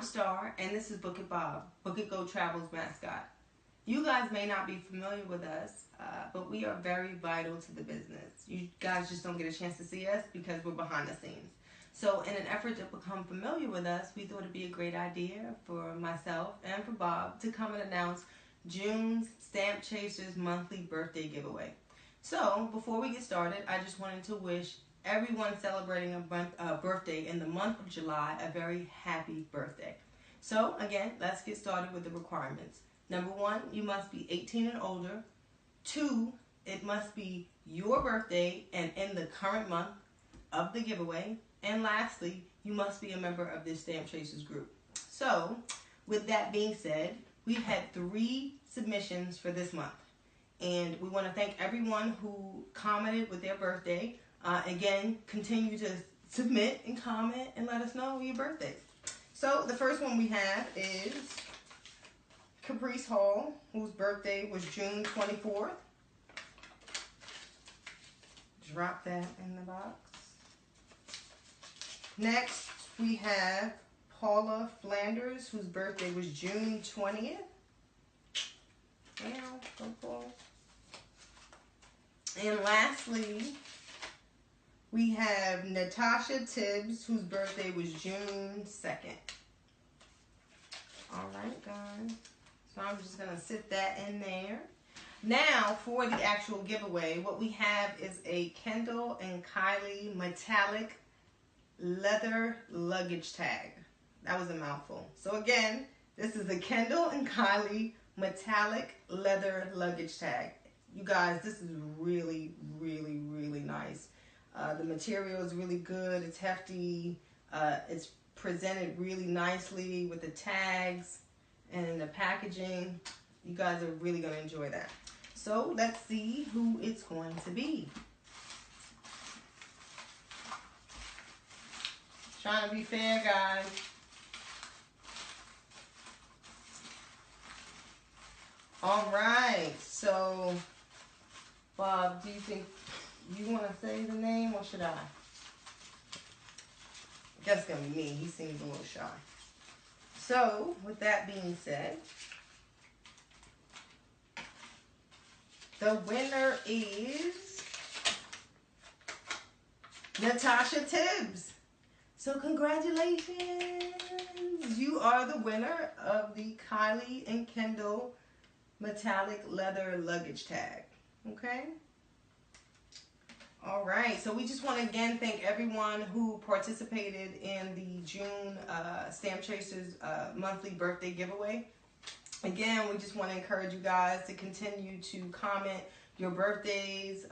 I'm Star, and this is Book It Bob, BookItGO Travel's mascot. You guys may not be familiar with us, but we are very vital to the business. You guys just don't get a chance to see us because we're behind the scenes. So in an effort to become familiar with us, we thought it'd be a great idea for myself and for Bob to come and announce June's StampChasers monthly birthday giveaway. So before we get started, I just wanted to wish everyone celebrating a birthday in the month of July a very happy birthday. So again, let's get started with the requirements. Number 1, you must be 18 and older. 2, it must be your birthday and in the current month of the giveaway. And lastly, you must be a member of this StampChasers group. So with that being said, we've had 3 submissions for this month. And we want to thank everyone who commented with their birthday. Again, continue to submit and comment and let us know your birthdays. So the first one we have is Caprice Hall, whose birthday was June 24th. Drop that in the box. Next, we have Paula Flanders, whose birthday was June 20th. And lastly, we have Natasha Tibbs, whose birthday was June 2nd. All right, guys. So I'm just going to sit that in there. Now, for the actual giveaway, what we have is a Kendall and Kylie metallic leather luggage tag. That was a mouthful. So again, this is a Kendall and Kylie metallic leather luggage tag. You guys, this is really, really, really nice. The material is really good. It's hefty. It's presented really nicely with the tags and the packaging. You guys are really going to enjoy that. So let's see who it's going to be. Trying to be fair, guys. All right. So, Bob, do you think you want to say the name or should I? I guess it's going to be me. He seems a little shy. So, with that being said, the winner is Natasha Tibbs. So congratulations. You are the winner of the Kylie and Kendall metallic leather luggage tag. Okay? All right, so we just want to again thank everyone who participated in the June StampChasers monthly birthday giveaway. Again, we just want to encourage you guys to continue to comment your birthdays,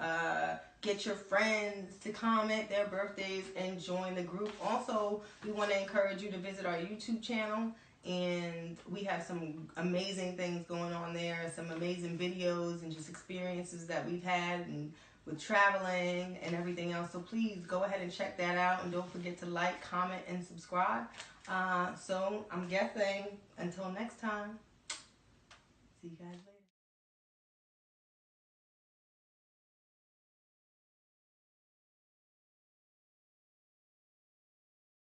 get your friends to comment their birthdays and join the group. Also, we want to encourage you to visit our YouTube channel, and we have some amazing things going on there, some amazing videos and just experiences that we've had and with traveling and everything else. So please go ahead and check that out, and don't forget to like, comment, and subscribe. So I'm guessing until next time, see you guys later.